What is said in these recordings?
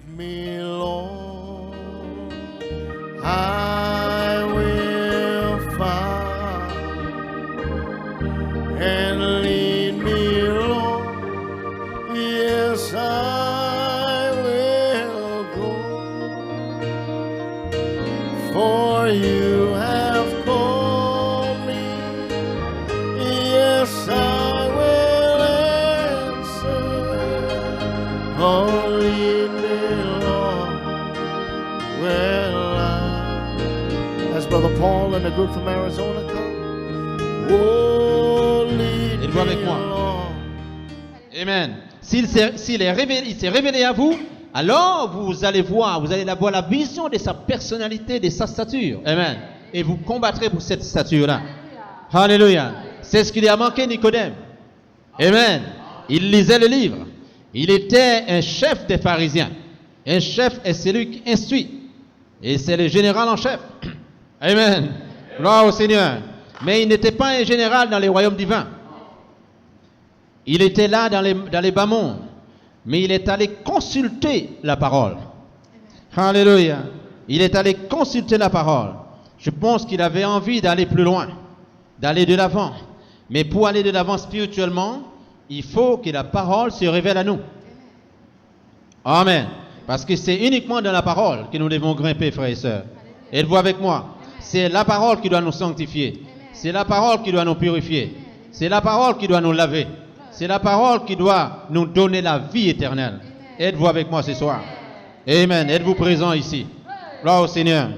Lead me, Lord. I will follow. And lead me, Lord. Yes, I will go. For you have called me. Yes, I will answer. Oh, lead me, Lord. Well, as Brother Paul and the group from Arizona come. Oh, lead Il va avec me, moi. Lord. Amen. Il s'est révélé à vous, alors vous allez voir la vision de sa personnalité, de sa stature. Amen. Et vous combattrez pour cette stature-là. Alléluia. C'est ce qu'il a manqué Nicodème. Amen. Il lisait le livre. Il était un chef des pharisiens. Un chef est celui qui instruit. Et c'est le général en chef. Amen. Gloire au Seigneur. Mais il n'était pas un général dans les royaumes divins. Il était là dans les bas mondes. Mais il est allé consulter la parole. Alléluia. Il est allé consulter la parole. Je pense qu'il avait envie d'aller plus loin, d'aller de l'avant. Mais pour aller de l'avant spirituellement, il faut que la parole se révèle à nous. Amen. Parce que c'est uniquement dans la parole que nous devons grimper, frères et sœurs. Êtes-vous avec moi? C'est la parole qui doit nous sanctifier. C'est la parole qui doit nous purifier. C'est la parole qui doit nous laver. C'est la parole qui doit nous donner la vie éternelle. Êtes-vous avec moi ce soir? Amen. Êtes-vous présent ici? Gloire au Seigneur.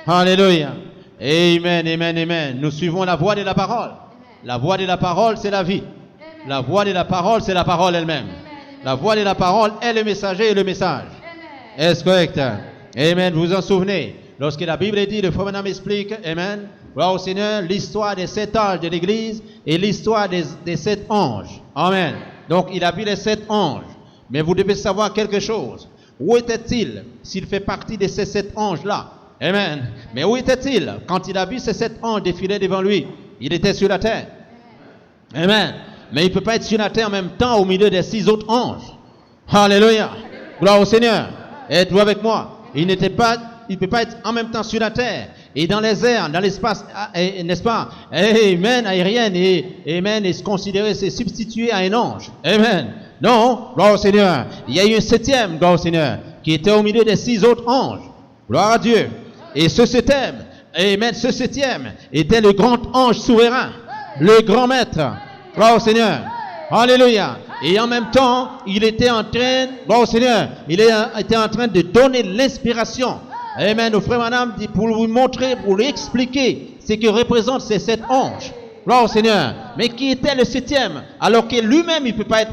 Alléluia. Amen, amen, amen. Nous suivons la voie de la parole. La voie de la parole, c'est la vie. La voie de la parole, c'est la parole elle-même. La voie de la parole est le messager et le message. Est-ce correct? Amen. Vous vous en souvenez? Lorsque la Bible dit, le frère Branham explique, amen, gloire au Seigneur, l'histoire des 7 âges de l'Église et l'histoire des 7 anges. Amen. Donc, il a vu les 7 anges. Mais vous devez savoir quelque chose. Où était-il s'il fait partie de ces 7 anges-là? Amen. Mais où était-il quand il a vu ces 7 anges défiler devant lui? Il était sur la terre. Amen. Mais il ne peut pas être sur la terre en même temps au milieu des 6 autres anges. Alléluia. Gloire au Seigneur. Êtes-vous avec moi? Il ne peut pas être en même temps sur la terre et dans les airs, dans l'espace, n'est-ce pas? Amen, aérienne, et se considérer, se substituer à un ange. Amen. Non, gloire au Seigneur. Il y a eu un 7e, gloire au Seigneur, qui était au milieu des 6 autres anges. Gloire à Dieu. Et ce 7e, amen, ce 7e était le grand ange souverain, le grand maître. Gloire au Seigneur. Alléluia. Et en même temps, il était en train, gloire au Seigneur, il était en train de donner l'inspiration. Amen. Au frère Madame, pour vous montrer, pour lui expliquer ce que représentent ces 7 anges. Gloire au Seigneur. Mais qui était le 7e? Alors que lui-même, il peut pas être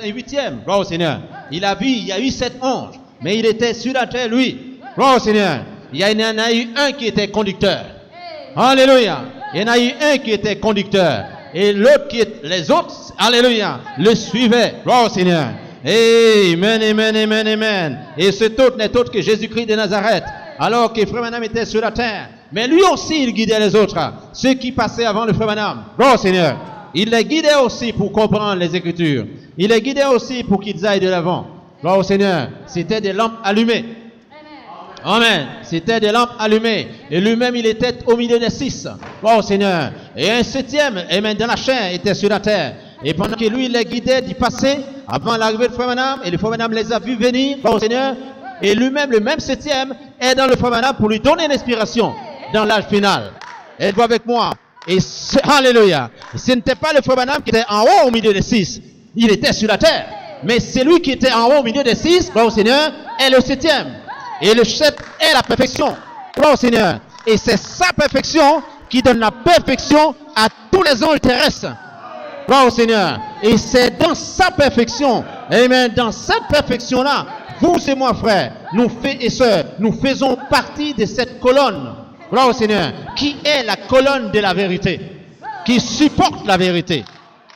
un 8e. Gloire au Seigneur. Il y a eu 7 anges. Mais il était sur la terre, lui. Gloire au Seigneur. Il y en a eu un qui était conducteur. Alléluia. Il y en a eu un qui était conducteur. Et l'autre les autres, alléluia, le suivaient. Gloire au Seigneur. Amen, amen, amen, amen. Et cet autre n'est autre que Jésus-Christ de Nazareth. Alors que frère Branham était sur la terre. Mais lui aussi, il guidait les autres. Ceux qui passaient avant le frère Branham. Gloire au Seigneur. Il les guidait aussi pour comprendre les Écritures. Il les guidait aussi pour qu'ils aillent de l'avant. Gloire au Seigneur. C'était des lampes allumées. Amen. C'était des lampes allumées. Et lui-même, il était au milieu des 6. Gloire au Seigneur. Et un 7e, amen, dans la chair, était sur la terre. Et pendant que lui, il les guidait d'y passer, avant l'arrivée de frère Branham, et le frère Branham les a vus venir, gloire au Seigneur. Et lui-même, le même 7e, est dans le frère Branham pour lui donner l'inspiration dans l'âge final. Êtes-vous avec moi? Et alléluia. Ce n'était pas le frère Branham qui était en haut au milieu des 6. Il était sur la terre. Mais celui qui était en haut au milieu des 6, gloire au Seigneur, est le 7e. Et le 7 est la perfection. Gloire au Seigneur. Et c'est sa perfection qui donne la perfection à tous les anges terrestres. Gloire au Seigneur. Et c'est dans sa perfection, amen, dans cette perfection-là, vous et moi, frères, nous frères et sœurs, nous faisons partie de cette colonne. Gloire au Seigneur. Qui est la colonne de la vérité. Qui supporte la vérité.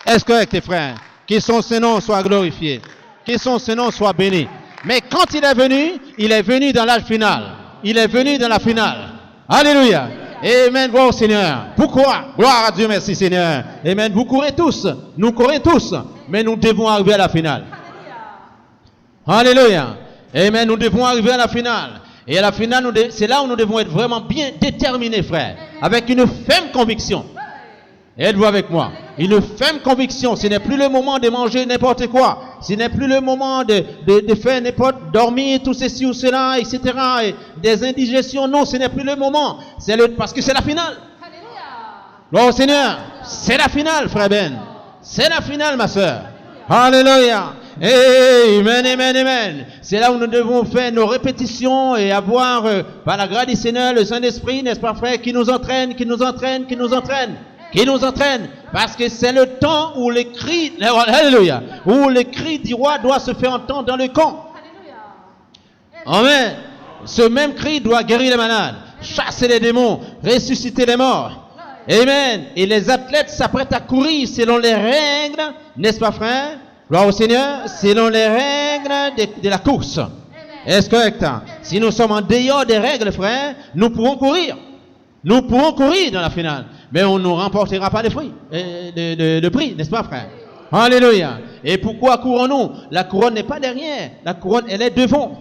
Est-ce correct, les frères? Que son Seigneur soit glorifié. Que son Seigneur soit béni. Mais quand il est venu dans l'âge final. Il est venu dans la finale. Alléluia. Amen. Gloire au Seigneur. Pourquoi? Gloire à Dieu. Merci Seigneur. Amen. Vous courez tous. Nous courons tous. Mais nous devons arriver à la finale. Alléluia. Amen. Nous devons arriver à la finale. Et à la finale, c'est là où nous devons être vraiment bien déterminés, frère. Avec une ferme conviction. Êtes-vous avec moi? Une ferme conviction. Ce n'est plus le moment de manger n'importe quoi. Ce n'est plus le moment de faire n'importe, dormir, tout ceci ou cela, etc. Et des indigestions. Non, ce n'est plus le moment. Parce que c'est la finale. Gloire au Seigneur. C'est la finale, frère Ben. C'est la finale, ma soeur. Alléluia. Amen, amen, amen. C'est là où nous devons faire nos répétitions et avoir, par la grâce du Seigneur, le Saint-Esprit, n'est-ce pas, frère, qui nous entraîne, qui nous entraîne, qui nous entraîne, qui nous entraîne. Parce que c'est le temps où les cris, alléluia, où les cris du roi doivent se faire entendre dans le camp. Amen. Ce même cri doit guérir les malades, chasser les démons, ressusciter les morts. Amen. Et les athlètes s'apprêtent à courir selon les règles, n'est-ce pas, frère? Gloire au Seigneur, selon les règles de la course. Est-ce correct? Si nous sommes en dehors des règles, frère, nous pouvons courir. Nous pouvons courir dans la finale. Mais on ne remportera pas de prix, n'est-ce pas, frère? Alléluia. Et pourquoi courons-nous? La couronne n'est pas derrière. La couronne, elle est devant.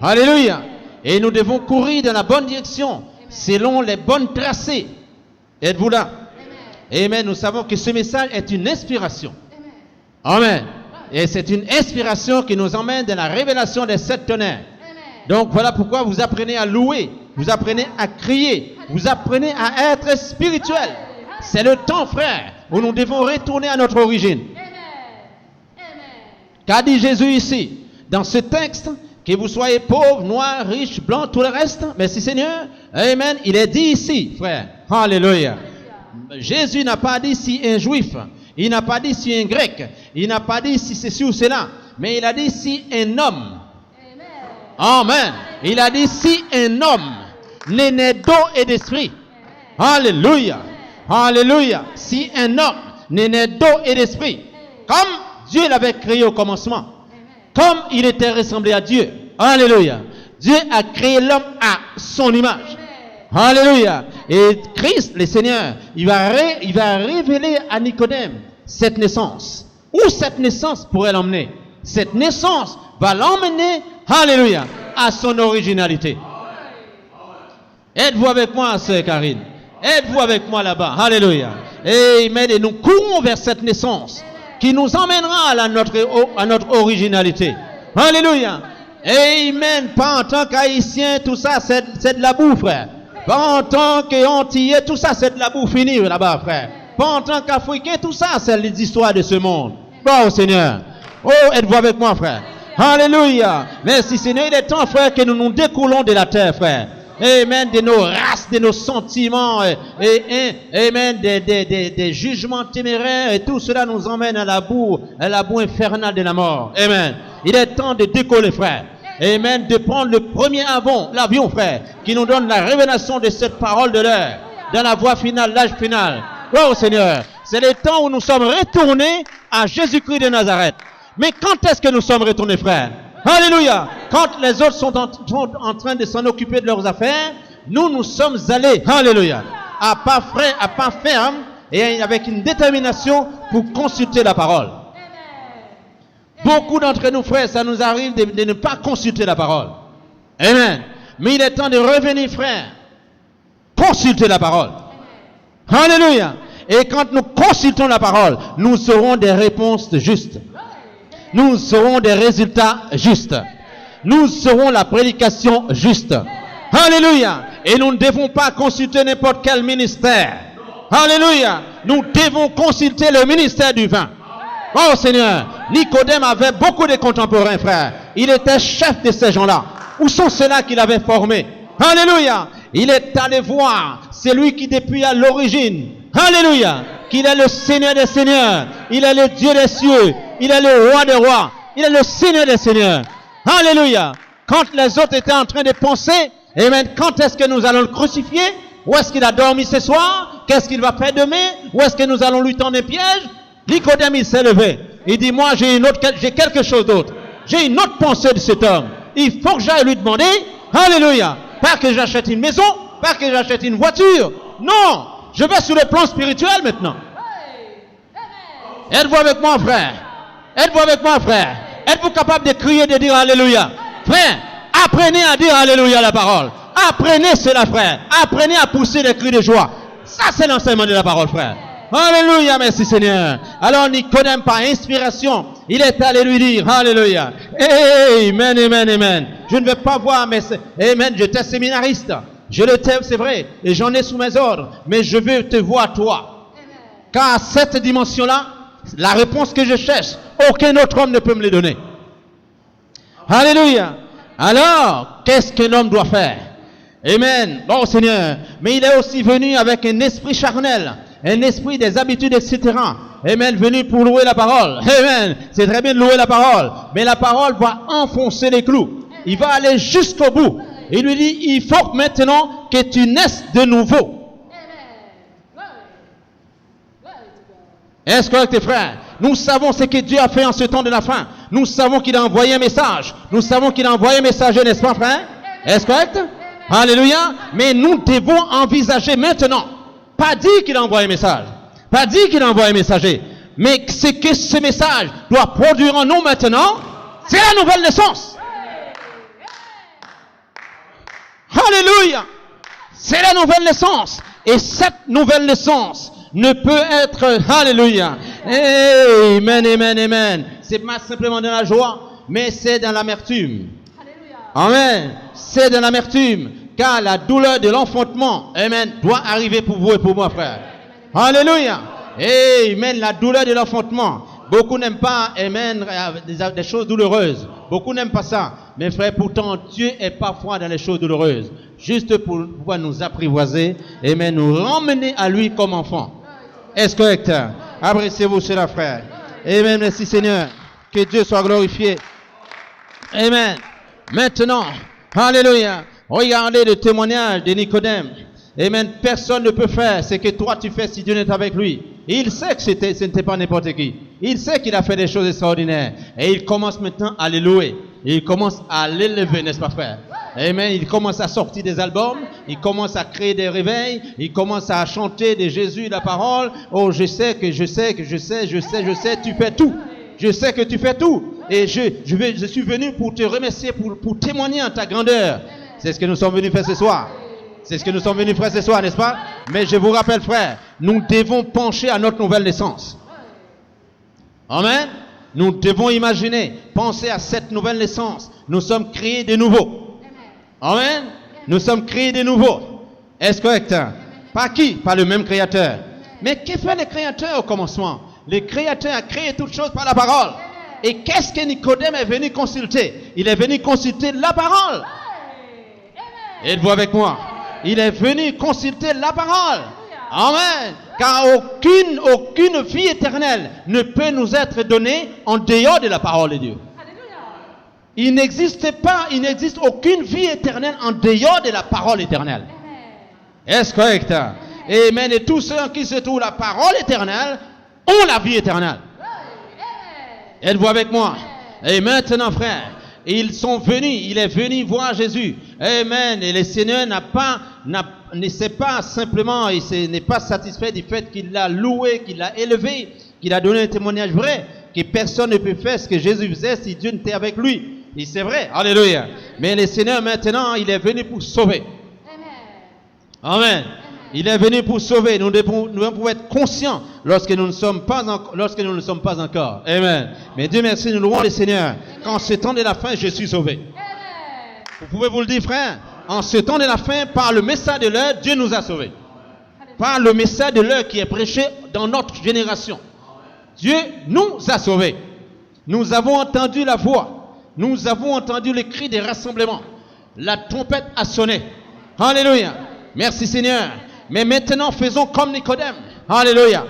Alléluia. Et nous devons courir dans la bonne direction, selon les bonnes tracés. Êtes-vous là? Amen. Nous savons que ce message est une inspiration. Amen. Et c'est une inspiration qui nous emmène dans la révélation des 7 tonnerres. Donc voilà pourquoi vous apprenez à louer, vous apprenez à crier, vous apprenez à être spirituel. C'est le temps, frère, où nous devons retourner à notre origine. Qu'a dit Jésus ici, dans ce texte, que vous soyez pauvres, noirs, riches, blancs, tout le reste? Merci Seigneur. Amen. Il est dit ici, frère. Alléluia. Jésus n'a pas dit si un juif. Il n'a pas dit si un grec, il n'a pas dit si ceci ou cela, mais il a dit si un homme. Amen. Il a dit si un homme né d'eau et d'esprit. Alléluia. Alléluia. Si un homme né d'eau et d'esprit, comme Dieu l'avait créé au commencement, comme il était ressemblé à Dieu. Alléluia. Dieu a créé l'homme à son image. Alléluia. Et Christ, le Seigneur, il va révéler à Nicodème cette naissance. Où cette naissance pourrait l'emmener? Cette naissance va l'emmener, alléluia, à son originalité. Êtes-vous avec moi, sœur Karine? Êtes-vous avec moi là-bas? Alléluia. Amen. Et nous courons vers cette naissance qui nous emmènera à notre originalité. Alléluia. Amen. Pas en tant qu'haïtien, tout ça, c'est de la boue, frère. Pas en tant qu'antillais, tout ça, c'est de la boue finie là-bas, frère. Pas en tant qu'Africain, tout ça, c'est les histoires de ce monde. Gloire au Seigneur. Oh, êtes-vous avec moi, frère? Alléluia. Merci, Seigneur. Il est temps, frère, que nous nous découlons de la terre, frère. Amen. De nos races, de nos sentiments, amen. Des jugements téméraires, et tout cela nous emmène à la boue infernale de la mort. Amen. Il est temps de décoller, frère. Amen, de prendre le premier l'avion, frère, qui nous donne la révélation de cette parole de l'heure, dans la voie finale, l'âge final. Gloire au Seigneur. C'est le temps où nous sommes retournés à Jésus-Christ de Nazareth. Mais quand est-ce que nous sommes retournés, frère? Alléluia. Quand les autres sont en train de s'en occuper de leurs affaires, nous sommes allés, alléluia, à pas ferme et avec une détermination pour consulter la parole. Beaucoup d'entre nous, frères, ça nous arrive de ne pas consulter la parole. Amen. Mais il est temps de revenir, frère. Consulter la parole. Alléluia. Et quand nous consultons la parole, nous aurons des réponses justes. Nous aurons des résultats justes. Nous aurons la prédication juste. Alléluia. Et nous ne devons pas consulter n'importe quel ministère. Alléluia. Nous devons consulter le ministère du vin. Oh Seigneur, Nicodème avait beaucoup de contemporains, frères. Il était chef de ces gens-là. Où sont ceux-là qu'il avait formés? Alléluia. Il est allé voir celui qui depuis à l'origine, alléluia, qu'il est le Seigneur des Seigneurs, il est le Dieu des cieux, il est le Roi des rois, il est le Seigneur des Seigneurs. Alléluia. Quand les autres étaient en train de penser, amen, quand est-ce que nous allons le crucifier? Où est-ce qu'il a dormi ce soir? Qu'est-ce qu'il va faire demain? Où est-ce que nous allons lui tendre des pièges? Nicodème, il s'est levé. Il dit, moi, j'ai quelque chose d'autre. J'ai une autre pensée de cet homme. Il faut que j'aille lui demander, alléluia, pas que j'achète une maison, pas que j'achète une voiture. Non, je vais sur le plan spirituel maintenant. Êtes-vous avec moi, frère? Êtes-vous avec moi, frère? Êtes-vous capable de crier, de dire alléluia? Frère, apprenez à dire Alléluia à la parole. Apprenez cela, frère. Apprenez à pousser des cris de joie. Ça, c'est l'enseignement de la parole, frère. Alléluia, merci Seigneur. Alors Nicodème, par inspiration, il est allé lui dire, Alléluia. Amen, amen, amen. Je ne veux pas voir, mais amen, j'étais séminariste. Je l'étais, c'est vrai, et j'en ai sous mes ordres, mais je veux te voir toi. Car à cette dimension-là, la réponse que je cherche, aucun autre homme ne peut me les donner. Alléluia. Alors, qu'est-ce qu'un homme doit faire? Amen. Bon Seigneur, mais il est aussi venu avec un esprit charnel, un esprit des habitudes, etc. Amen. Venu pour louer la parole. Amen. C'est très bien de louer la parole, mais la parole va enfoncer les clous. Il va aller jusqu'au bout. Il lui dit, il faut maintenant que tu naisses de nouveau. Est-ce correct, frère? Nous savons ce que Dieu a fait en ce temps de la fin. Nous savons qu'il a envoyé un message. Nous savons qu'il a envoyé un messager, n'est-ce pas, frère? Est-ce correct? Alléluia. Mais nous devons envisager maintenant. Pas dire qu'il a envoyé un message. Pas dire qu'il a envoyé un messager. Mais ce que ce message doit produire en nous maintenant, c'est la nouvelle naissance. Alléluia. C'est la nouvelle naissance. Et cette nouvelle naissance ne peut être, alléluia, amen, amen, amen. C'est pas simplement dans la joie, mais c'est dans l'amertume. Amen. C'est dans l'amertume, car la douleur de l'enfantement, amen, doit arriver pour vous et pour moi, frère. Alléluia. Amen. La douleur de l'enfantement. Beaucoup n'aiment pas, amen, des choses douloureuses. Beaucoup n'aiment pas ça. Mais frère, pourtant, Dieu est parfois dans les choses douloureuses. Juste pour pouvoir nous apprivoiser, amen, nous ramener à lui comme enfants. Est-ce correct? Appréciez-vous cela, frère. Amen. Merci, Seigneur. Que Dieu soit glorifié. Amen. Maintenant, alléluia. Regardez le témoignage de Nicodème. Amen. Personne ne peut faire ce que toi tu fais si Dieu n'est avec lui. Il sait que ce n'était pas n'importe qui. Il sait qu'il a fait des choses extraordinaires. Et il commence maintenant à les louer. Il commence à l'élever, n'est-ce pas, frère? Amen. Il commence à sortir des albums. Il commence à créer des réveils. Il commence à chanter de Jésus la parole. Oh, je sais, tu fais tout. Je sais que tu fais tout. Et je suis venu pour te remercier, pour témoigner en ta grandeur. C'est ce que nous sommes venus faire ce soir. C'est ce que nous sommes venus faire ce soir, n'est-ce pas? Mais je vous rappelle, frère, nous devons pencher à notre nouvelle naissance. Amen. Nous devons imaginer, penser à cette nouvelle naissance. Nous sommes créés de nouveau. Amen. Nous sommes créés de nouveau. Est-ce correct? Par qui? Par le même Créateur. Mais que fait le Créateur au commencement? Le Créateur a créé toutes choses par la parole. Et qu'est-ce que Nicodème est venu consulter? Il est venu consulter la parole. Êtes-vous avec moi? Il est venu consulter la parole. Amen. Car aucune vie éternelle ne peut nous être donnée en dehors de la parole de Dieu. Il n'existe aucune vie éternelle en dehors de la parole éternelle. Est-ce correct? Amen. Et tous ceux qui se trouvent la parole éternelle ont la vie éternelle. Êtes-vous avec moi? Et maintenant, frère, ils sont venus, il est venu voir Jésus. Amen. Et le Seigneur n'est pas satisfait du fait qu'il l'a loué, qu'il l'a élevé, qu'il a donné un témoignage vrai, que personne ne peut faire ce que Jésus faisait si Dieu n'était avec lui. Et c'est vrai. Alléluia. Mais le Seigneur, maintenant, il est venu pour sauver. Amen. Il est venu pour sauver. Nous devons être conscients lorsque nous ne sommes pas encore. Amen. Mais Dieu merci, nous louons le Seigneur. Qu'en ce temps de la fin, je suis sauvé. Vous pouvez vous le dire, frère. En ce temps de la fin, par le message de l'heure, Dieu nous a sauvés. Par le message de l'heure qui est prêché dans notre génération. Dieu nous a sauvés. Nous avons entendu la voix. Nous avons entendu le cri des rassemblements. La trompette a sonné. Alléluia. Merci Seigneur. Mais maintenant, faisons comme Nicodème. Alléluia.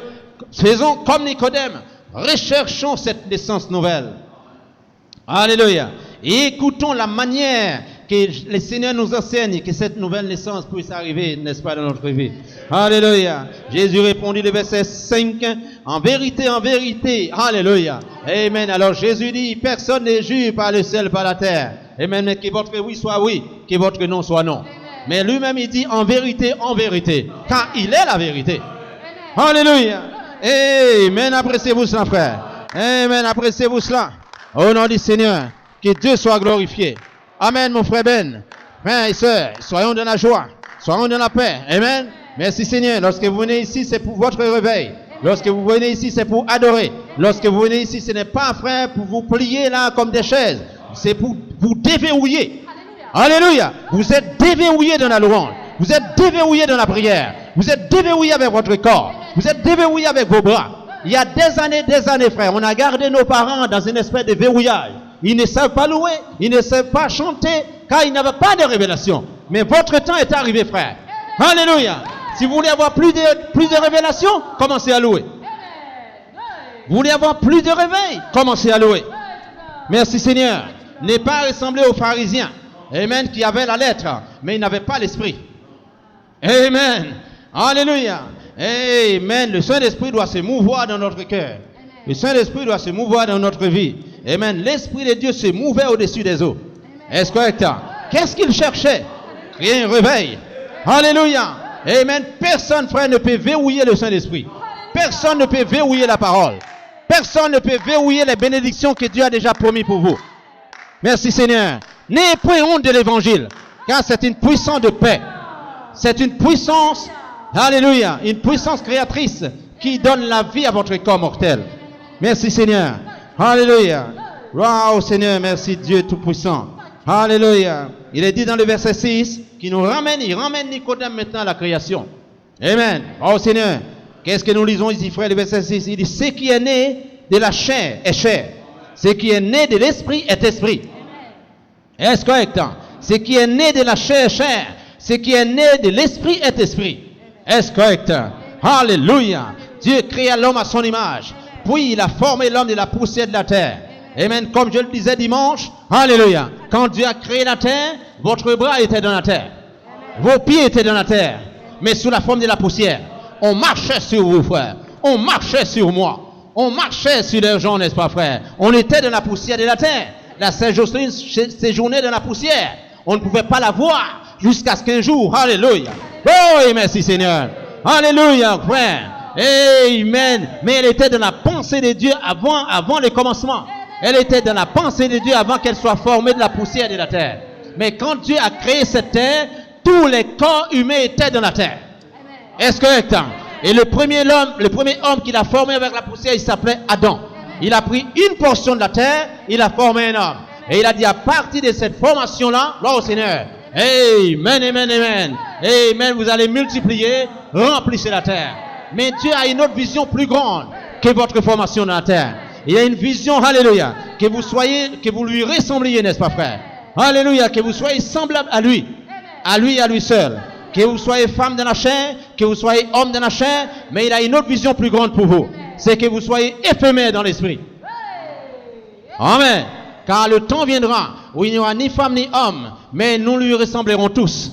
Faisons comme Nicodème. Recherchons cette naissance nouvelle. Alléluia. Et écoutons la manière que le Seigneur nous enseigne que cette nouvelle naissance puisse arriver, n'est-ce pas, dans notre vie. Alléluia. Jésus répondit, le verset 5, en vérité, alléluia. Amen. Alors Jésus dit, personne n'est jugé par le ciel, par la terre. Amen. Que votre oui soit oui, que votre non soit non. Mais lui-même, il dit en vérité, car il est la vérité. Alléluia. Amen. Appréciez-vous cela, frère. Amen. Appréciez-vous cela. Au nom du Seigneur, que Dieu soit glorifié. Amen, mon frère Ben. Frères et sœurs, soyons dans la joie. Soyons dans la paix. Amen. Merci Seigneur. Lorsque vous venez ici, c'est pour votre réveil. Lorsque vous venez ici, c'est pour adorer. Lorsque vous venez ici, ce n'est pas, frère, pour vous plier là comme des chaises. C'est pour vous déverrouiller. Alléluia. Vous êtes déverrouillé dans la louange. Vous êtes déverrouillé dans la prière. Vous êtes déverrouillé avec votre corps. Vous êtes déverrouillé avec vos bras. Il y a des années, frère, on a gardé nos parents dans une espèce de verrouillage. Ils ne savent pas louer, ils ne savent pas chanter, car ils n'avaient pas de révélation. Mais votre temps est arrivé, frère. Alléluia. Si vous voulez avoir plus de révélations, commencez à louer. Vous voulez avoir plus de réveil, commencez à louer. Merci Seigneur. Ne pas ressembler aux pharisiens. Amen, qui avaient la lettre, mais ils n'avaient pas l'esprit. Amen. Alléluia. Amen. Le Saint-Esprit doit se mouvoir dans notre cœur. Le Saint-Esprit doit se mouvoir dans notre vie. Amen. L'Esprit de Dieu se mouvait au-dessus des eaux. Est-ce correct? Qu'est-ce qu'il cherchait? Créer un réveil. Alléluia. Amen. Personne, frère, ne peut verrouiller le Saint-Esprit. Personne ne peut verrouiller la parole. Personne ne peut verrouiller les bénédictions que Dieu a déjà promis pour vous. Merci Seigneur. N'ayez point honte de l'évangile, car c'est une puissance de paix. C'est une puissance, alléluia, une puissance créatrice qui donne la vie à votre corps mortel. Merci Seigneur. Alléluia. Wow Seigneur, merci Dieu Tout-Puissant. Alléluia. Il est dit dans le verset 6 qu'il nous ramène, il ramène Nicodème maintenant à la création. Amen. Oh Seigneur, qu'est-ce que nous lisons ici, frère, le verset 6? Il dit, ce qui est né de la chair est chair. Ce qui est né de l'esprit est esprit. Est-ce correct? Ce qui est né de la chair est chair. Ce qui est né de l'esprit est esprit. Est-ce correct? Alléluia. Dieu créa l'homme à son image. Puis il a formé l'homme de la poussière de la terre. Amen. Comme je le disais dimanche. Alléluia. Quand Dieu a créé la terre, votre bras était dans la terre. Vos pieds étaient dans la terre. Mais sous la forme de la poussière. On marchait sur vous, frère. On marchait sur moi. On marchait sur les gens, n'est-ce pas, frère? On était dans la poussière de la terre. La Sainte Jocelyne séjournait dans la poussière. On ne pouvait pas la voir jusqu'à ce qu'un jour, alléluia. Oh, merci Seigneur. Alléluia, frère. Amen. Mais elle était dans la pensée de Dieu avant le commencement. Elle était dans la pensée de Dieu avant qu'elle soit formée de la poussière de la terre. Mais quand Dieu a créé cette terre, tous les corps humains étaient dans la terre. Est-ce correct? Et le premier homme qu'il a formé avec la poussière, il s'appelait Adam. Il a pris une portion de la terre, il a formé un homme. Et il a dit à partir de cette formation-là, gloire au Seigneur. Amen, amen, amen. Amen, vous allez multiplier, remplissez la terre. Mais Dieu a une autre vision plus grande que votre formation dans la terre. Il y a une vision, alléluia, que vous lui ressembliez, n'est-ce pas, frère? Alléluia, que vous soyez semblable à lui et à lui seul. Que vous soyez femme dans la chair, que vous soyez homme dans la chair, mais il a une autre vision plus grande pour vous. C'est que vous soyez éphémère dans l'esprit. Amen. Car le temps viendra où il n'y aura ni femme ni homme, mais nous lui ressemblerons tous.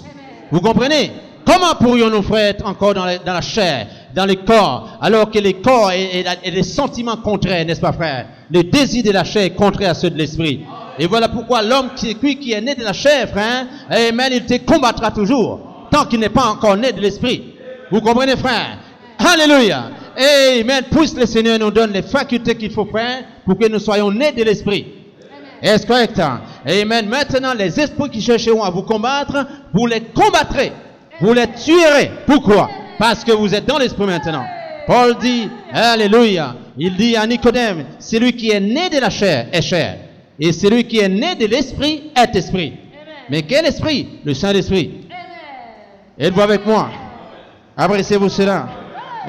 Vous comprenez? Comment pourrions-nous, frère, être encore dans la chair, dans les corps, alors que les corps et les sentiments contraires, n'est-ce pas, frère? Les désirs de la chair est contraire à ceux de l'esprit. Et voilà pourquoi l'homme qui est né de la chair, frère, amen, il te combattra toujours, tant qu'il n'est pas encore né de l'esprit. Vous comprenez, frère? Alléluia. Amen. Puisse le Seigneur nous donne les facultés qu'il faut, frère, pour que nous soyons nés de l'esprit. Est-ce correct? Amen. Maintenant, les esprits qui chercheront à vous combattre, vous les combattrez. Vous les tuerez. Pourquoi? Parce que vous êtes dans l'esprit maintenant. Paul dit, alléluia. Il dit à Nicodème, celui qui est né de la chair est chair. Et celui qui est né de l'esprit est esprit. Mais quel esprit? Le Saint-Esprit. Êtes-vous avec moi? Appréciez-vous cela.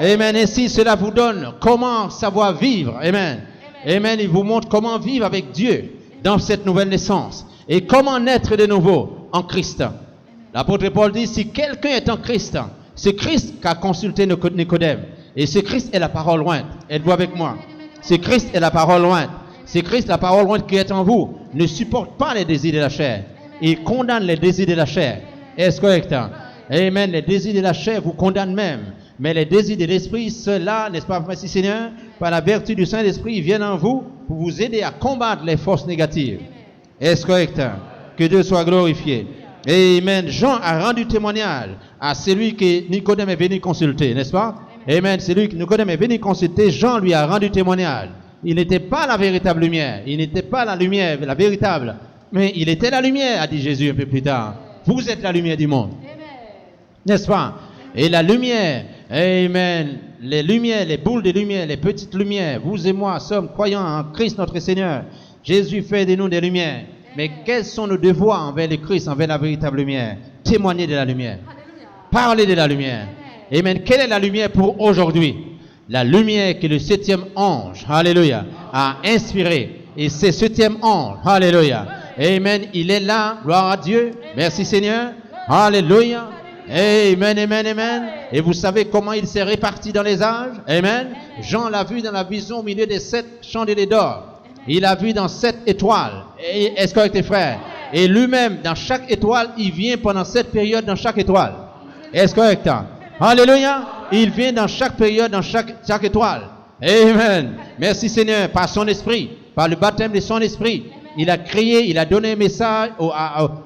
Amen. Ainsi, cela vous donne comment savoir vivre. Amen. Amen. Il vous montre comment vivre avec Dieu dans cette nouvelle naissance. Et comment naître de nouveau en Christ. L'apôtre Paul dit, si quelqu'un est en Christ, c'est Christ qu'a consulté Nicodème. Et ce Christ est la parole lointe. Êtes-vous avec moi? C'est Christ est la parole lointe. C'est Christ, la parole lointe qui est en vous, ne supporte pas les désirs de la chair. Il condamne les désirs de la chair. Est-ce correct? Amen. Les désirs de la chair vous condamnent même. Mais les désirs de l'esprit, ceux-là, n'est-ce pas, merci Seigneur, par la vertu du Saint-Esprit, ils viennent en vous pour vous aider à combattre les forces négatives. Est-ce correct? Que Dieu soit glorifié. Amen. Jean a rendu témoignage à celui que Nicodème est venu consulter, n'est-ce pas? Amen. Celui que Nicodème est venu consulter, Jean lui a rendu témoignage. Il n'était pas la véritable lumière. Il n'était pas la lumière, la véritable. Mais il était la lumière, a dit Jésus un peu plus tard. Vous êtes la lumière du monde. N'est-ce pas? Et la lumière, amen, les lumières, les boules de lumière, les petites lumières, vous et moi sommes croyants en Christ notre Seigneur. Jésus fait de nous des lumières. Mais quels sont nos devoirs envers le Christ, envers la véritable lumière? Témoigner de la lumière. Parler de la lumière. Amen. Quelle est la lumière pour aujourd'hui? La lumière que le 7e ange, alléluia, a inspiré. Et c'est 7e ange, alléluia. Amen. Il est là, gloire à Dieu. Merci Seigneur. Alléluia. Amen, amen, amen. Et vous savez comment il s'est réparti dans les âges? Amen. Jean l'a vu dans la vision au milieu des 7 chandeliers d'or. Il a vu dans 7 étoiles. Est-ce correct, tes frères? Et lui-même, dans chaque étoile, il vient pendant 7 périodes dans chaque étoile. Est-ce correct? Alléluia. Il vient dans chaque période, dans chaque étoile. Amen. Merci Seigneur. Par son esprit, par le baptême de son esprit, il a créé, il a donné un message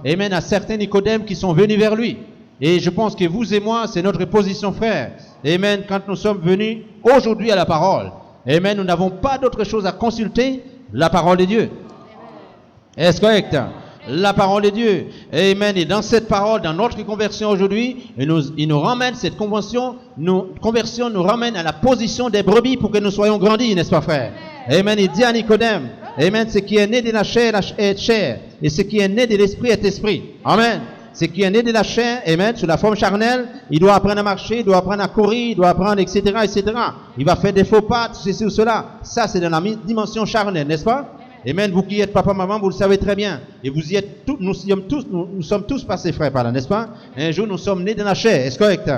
amen, à certains Nicodèmes qui sont venus vers lui. Et je pense que vous et moi, c'est notre position, frère. Amen. Quand nous sommes venus aujourd'hui à la parole, amen, nous n'avons pas d'autre chose à consulter, la parole de Dieu. Est-ce correct? La parole de Dieu. Amen. Et dans cette parole, dans notre conversion aujourd'hui, il nous ramène cette conversion nous ramène à la position des brebis pour que nous soyons grandis, n'est-ce pas, frère? Amen. Il dit à Nicodème, amen, ce qui est né de la chair est chair, et ce qui est né de l'esprit est esprit. Amen. Ce qui est né de la chair, amen, sous la forme charnelle, il doit apprendre à marcher, il doit apprendre à courir, il doit apprendre, etc., etc. Il va faire des faux pas, tout ceci ou cela. Ça, c'est dans la dimension charnelle, n'est-ce pas? Amen. Vous qui êtes papa, maman, vous le savez très bien. Et vous y êtes tous, nous sommes tous passés, frères, par là, n'est-ce pas? Un jour, nous sommes nés de la chair, est-ce correct?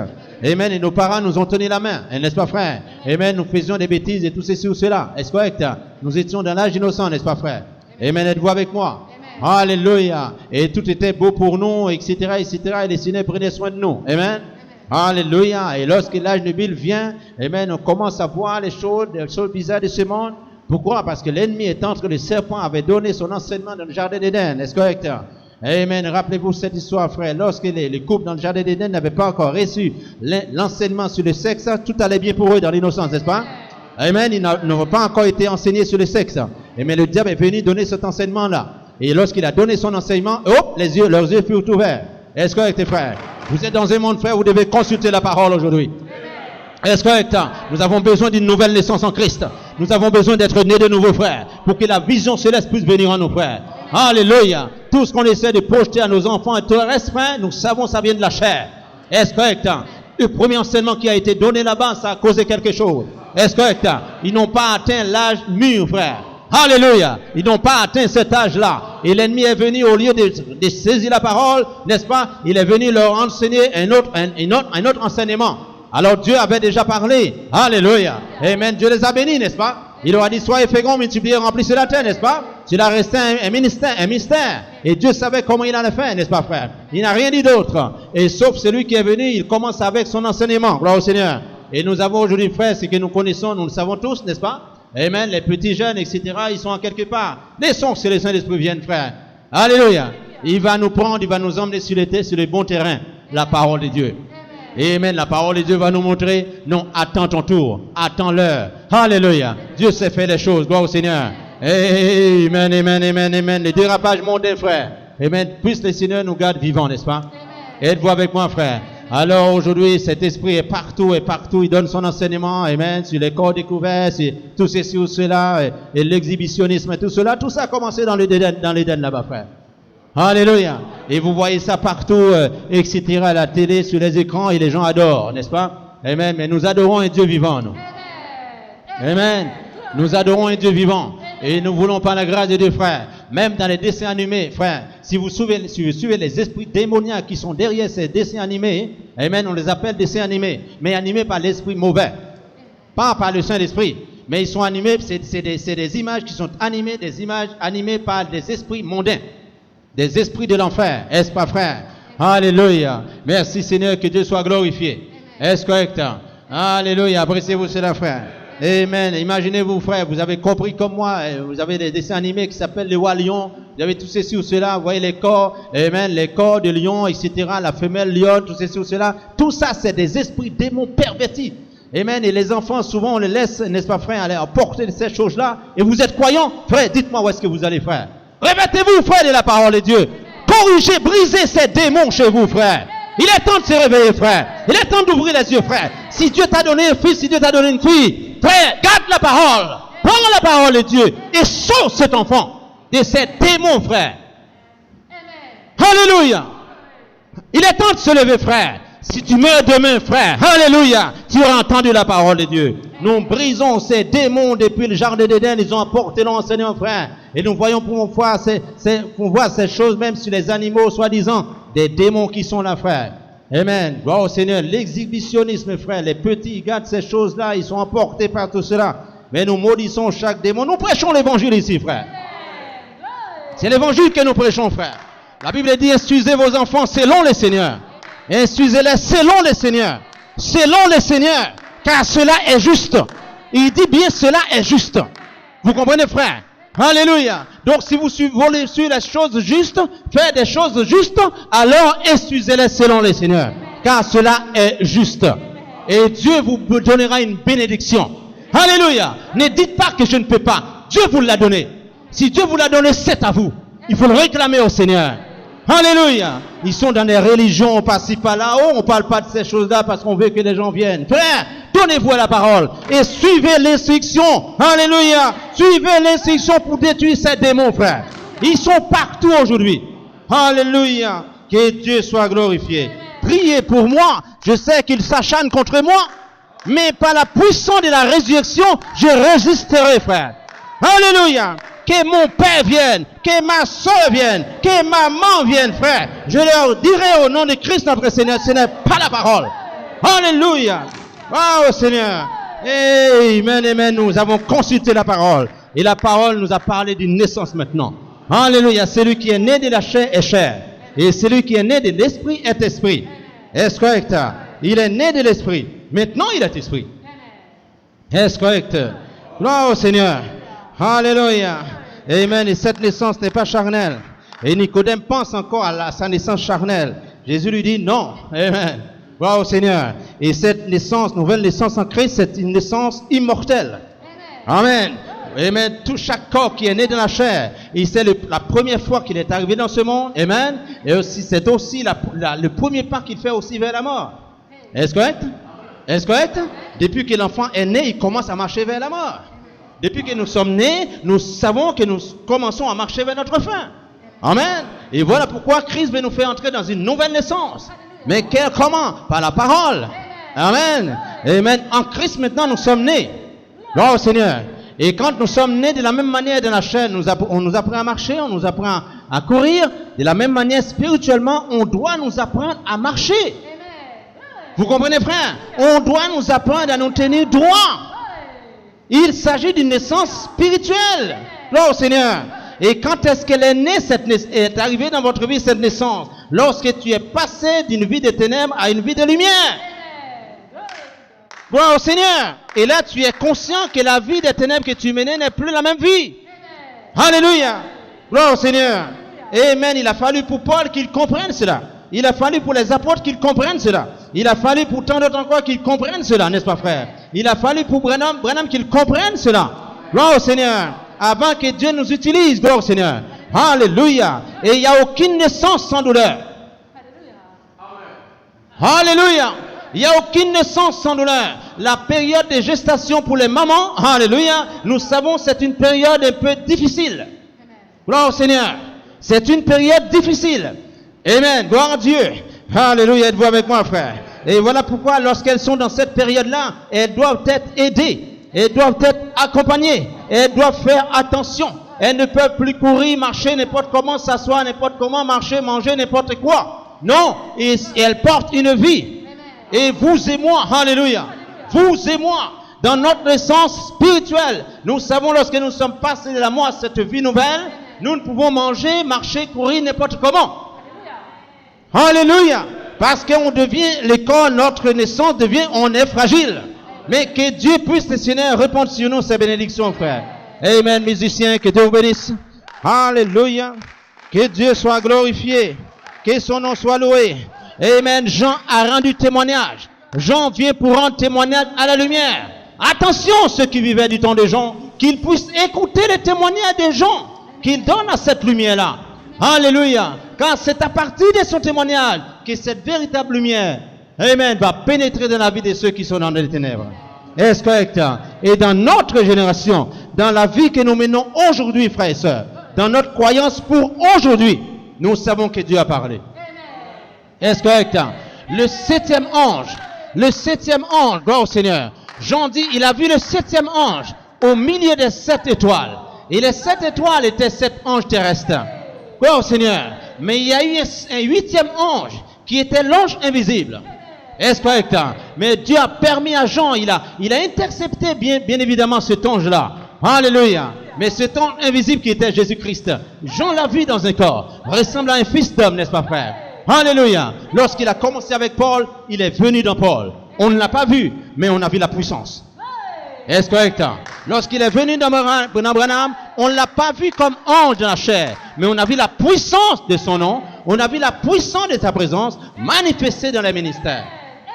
Amen. Et nos parents nous ont tenu la main, n'est-ce pas, frère? Amen. Nous faisions des bêtises et tout ceci ou cela, est-ce correct? Nous étions dans l'âge innocent, n'est-ce pas, frère? Amen. Êtes-vous avec moi? Alléluia. Et tout était beau pour nous, etc., etc. Et les Seigneur prenait soin de nous. Amen. Alléluia. Et lorsque l'âge nubile vient, amen, on commence à voir les choses bizarres de ce monde. Pourquoi? Parce que l'ennemi est entre le serpent avait donné son enseignement dans le jardin d'Éden. Est-ce correct? Amen. Rappelez-vous cette histoire, frère. Lorsque les couples dans le jardin d'Éden n'avaient pas encore reçu l'enseignement sur le sexe, tout allait bien pour eux dans l'innocence, n'est-ce pas? Amen. Ils n'ont pas encore été enseignés sur le sexe. Mais le diable est venu donner cet enseignement-là. Et lorsqu'il a donné son enseignement, hop, leurs yeux furent ouverts. Est-ce correct, tes frères? Vous êtes dans un monde, frère, vous devez consulter la parole aujourd'hui. Est-ce correct? Nous avons besoin d'une nouvelle naissance en Christ. Nous avons besoin d'être nés de nouveaux, frères, pour que la vision céleste puisse venir en nos frères. Alléluia. Tout ce qu'on essaie de projeter à nos enfants et tout le reste, frère, nous savons ça vient de la chair. Est-ce correct? Le premier enseignement qui a été donné là-bas, ça a causé quelque chose. Est-ce correct? Ils n'ont pas atteint l'âge mûr, frère. Alléluia. Ils n'ont pas atteint cet âge-là. Et l'ennemi est venu, au lieu de saisir la parole, n'est-ce pas? Il est venu leur enseigner un autre enseignement. Alors Dieu avait déjà parlé. Alléluia. Amen. Dieu les a bénis, n'est-ce pas? Il leur a dit, soyez féconds, multipliez, remplissez la terre, n'est-ce pas? Il a resté un mystère. Et Dieu savait comment il allait faire, n'est-ce pas, frère? Il n'a rien dit d'autre. Et sauf celui qui est venu, il commence avec son enseignement. Gloire au Seigneur. Et nous avons aujourd'hui, frère, ce que nous connaissons, nous le savons tous, n'est-ce pas? Amen. Les petits jeunes, etc., ils sont en quelque part. Laissons que le Saint-Esprit vienne, frère. Alléluia. Il va nous prendre, il va nous emmener sur les bons terrains. La parole de Dieu. Amen. La parole de Dieu va nous montrer, non, attends ton tour, attends l'heure. Alléluia. Dieu sait faire les choses. Gloire au Seigneur. Amen, amen, amen, amen. Les dérapages mondains, frère. Amen. Puisse le Seigneur nous garde vivants, n'est-ce pas? Êtes-vous avec moi, frère? Alors aujourd'hui, cet esprit est partout et partout. Il donne son enseignement, amen, sur les corps découverts, sur tout ceci ou cela, et l'exhibitionnisme et tout cela. Tout ça a commencé dans l'Éden là-bas, frère. Alléluia. Et vous voyez ça partout, etc., à la télé, sur les écrans, et les gens adorent, n'est-ce pas? Amen. Mais nous adorons un Dieu vivant, nous. Amen. Nous adorons un Dieu vivant. Et nous voulons par la grâce de Dieu, frère. Même dans les dessins animés, frère, si vous suivez les esprits démoniaques qui sont derrière ces dessins animés, amen, on les appelle dessins animés, mais animés par l'esprit mauvais. Pas par le Saint-Esprit, mais ils sont animés, c'est des images qui sont animées, des images animées par des esprits mondains, des esprits de l'enfer. Est-ce pas, frère? Alléluia. Merci, Seigneur, que Dieu soit glorifié. Est-ce correct? Alléluia. Appréciez-vous cela, frère. Amen. Imaginez-vous, frère, vous avez compris comme moi, vous avez des dessins animés qui s'appellent les rois lions, vous avez tout ceci ou cela, vous voyez les corps, amen, les corps de lion, etc., la femelle lion, tout ceci ou cela, tout ça c'est des esprits démons pervertis. Amen. Et les enfants, souvent on les laisse, n'est-ce pas, frère, aller emporter ces choses-là, et vous êtes croyants, frère, dites-moi où est-ce que vous allez, frère. Répétez-vous, frère, de la parole de Dieu. Corrigez, brisez ces démons chez vous, frère. Il est temps de se réveiller, frère. Il est temps d'ouvrir les yeux, frère. Si Dieu t'a donné un fils, si Dieu t'a donné une fille, frère, garde la parole. Prends la parole de Dieu et sauve cet enfant de ces démons, frère. Alléluia. Il est temps de se lever, frère. Si tu meurs demain, frère, alléluia, tu auras entendu la parole de Dieu. Nous brisons ces démons depuis le jardin d'Éden. Ils ont apporté l'enseignement, frère. Et nous voyons pour voir ces choses, même sur les animaux, soi-disant, des démons qui sont là, frère. Amen. Gloire au Seigneur. L'exhibitionnisme, frère, les petits gardent ces choses-là. Ils sont emportés par tout cela. Mais nous maudissons chaque démon. Nous prêchons l'évangile ici, frère. C'est l'évangile que nous prêchons, frère. La Bible dit, instruisez vos enfants selon le Seigneur. Instruisez-les selon le Seigneur. Selon le Seigneur. Car cela est juste. Il dit bien, cela est juste. Vous comprenez, frère? Alléluia. Donc, si vous voulez suivre les choses justes, faire des choses justes, alors instruisez-les selon le Seigneur. Car cela est juste. Et Dieu vous donnera une bénédiction. Alléluia. Ne dites pas que je ne peux pas. Dieu vous l'a donné. Si Dieu vous l'a donné, c'est à vous. Il faut le réclamer au Seigneur. Alléluia. Ils sont dans des religions, on passe par là-haut, on ne parle pas de ces choses-là parce qu'on veut que les gens viennent. Frère, donnez-vous à la parole et suivez l'instruction. Alléluia. Suivez l'instruction pour détruire ces démons, frère. Ils sont partout aujourd'hui. Alléluia. Que Dieu soit glorifié. Priez pour moi. Je sais qu'ils s'acharnent contre moi, mais par la puissance de la résurrection, je résisterai, frère. Alléluia. Que mon père vienne, que ma soeur vienne, que maman vienne, frère. Je leur dirai au nom de Christ notre Seigneur, ce n'est pas la parole. Alléluia. Oh Seigneur. Amen, amen. Nous avons consulté la parole. Et la parole nous a parlé d'une naissance maintenant. Alléluia. Celui qui est né de la chair est chair. Et celui qui est né de l'esprit est esprit. Est-ce correct? Il est né de l'esprit. Maintenant il est esprit. Est-ce correct? Gloire au Seigneur. Alléluia. Amen. Et cette naissance n'est pas charnelle. Et Nicodème pense encore à sa naissance charnelle. Jésus lui dit non. Amen. Gloire au Seigneur. Et cette naissance, nouvelle naissance en Christ, c'est une naissance immortelle. Amen. Amen. Tout chaque corps qui est né de la chair, et c'est la première fois qu'il est arrivé dans ce monde. Amen. Et aussi, c'est aussi le premier pas qu'il fait aussi vers la mort. Est-ce correct? Est-ce correct? Depuis que l'enfant est né, il commence à marcher vers la mort. Depuis que nous sommes nés, nous savons que nous commençons à marcher vers notre fin. Amen. Et voilà pourquoi Christ veut nous faire entrer dans une nouvelle naissance. Mais comment? Par la parole. Amen. Amen. En Christ maintenant nous sommes nés. Gloire au Seigneur. Et quand nous sommes nés de la même manière dans la chair, on nous apprend à marcher, on nous apprend à courir. De la même manière spirituellement, on doit nous apprendre à marcher. Vous comprenez, frère? On doit nous apprendre à nous tenir droit. Il s'agit d'une naissance spirituelle. Gloire au Seigneur. Et quand est-ce qu'elle est née, est arrivée dans votre vie cette naissance? Lorsque tu es passé d'une vie de ténèbres à une vie de lumière. Gloire au Seigneur. Et là, tu es conscient que la vie des ténèbres que tu menais n'est plus la même vie. Alléluia. Gloire au Seigneur. Amen. Il a fallu pour Paul qu'il comprenne cela. Il a fallu pour les apôtres qu'ils comprennent cela. Il a fallu pour tant d'autres encore qu'ils comprennent cela, n'est-ce pas, frère? Il a fallu pour Branham qu'ils comprennent cela. Gloire au Seigneur. Avant que Dieu nous utilise, gloire au Seigneur. Alléluia. Et il n'y a aucune naissance sans douleur. Alléluia. Il n'y a aucune naissance sans douleur. La période de gestation pour les mamans, alléluia, nous savons c'est une période un peu difficile. Gloire au Seigneur. C'est une période difficile. Amen. Gloire à Dieu. Alléluia. Êtes-vous avec moi, frère? Et voilà pourquoi lorsqu'elles sont dans cette période-là, elles doivent être aidées. Elles doivent être accompagnées. Elles doivent faire attention. Elles ne peuvent plus courir, marcher n'importe comment, s'asseoir n'importe comment, marcher, manger n'importe quoi. Non. Et elles portent une vie. Et vous et moi, alléluia, vous et moi, dans notre essence spirituelle, nous savons lorsque nous sommes passés de la mort à cette vie nouvelle, nous ne pouvons manger, marcher, courir n'importe comment. Alléluia. Parce qu'on devient, le corps, notre naissance devient, on est fragile. Mais que Dieu puisse, le Seigneur, répondre sur nous ses bénédictions, frère. Amen, musiciens, que Dieu vous bénisse. Alléluia. Que Dieu soit glorifié. Que son nom soit loué. Amen. Jean a rendu témoignage. Jean vient pour rendre témoignage à la lumière. Attention, ceux qui vivaient du temps de Jean, qu'ils puissent écouter les témoignages des gens. qu'il donne à cette lumière-là. Alléluia. Car c'est à partir de son témoignage que cette véritable lumière, amen, va pénétrer dans la vie de ceux qui sont dans les ténèbres. Est-ce correct? Et dans notre génération, dans la vie que nous menons aujourd'hui, frères et sœurs, dans notre croyance pour aujourd'hui, nous savons que Dieu a parlé. Est-ce correct? Le septième ange, gloire au Seigneur. Jean dit, il a vu le septième ange au milieu des 7 étoiles. Et les 7 étoiles étaient 7 anges terrestres. Gloire au Seigneur. Mais il y a eu un 8e ange qui était l'ange invisible. Est-ce correct? Mais Dieu a permis à Jean, il a intercepté bien évidemment cet ange-là. Alléluia. Mais cet ange invisible qui était Jésus-Christ, Jean l'a vu dans un corps, ressemblant à un fils d'homme, n'est-ce pas, frère? Alléluia. Lorsqu'il a commencé avec Paul, il est venu dans Paul. On ne l'a pas vu, mais on a vu la puissance. Est-ce correct? Lorsqu'il est venu dans Branham, on ne l'a pas vu comme ange de la chair, mais on a vu la puissance de son nom, on a vu la puissance de sa présence manifestée dans les ministères.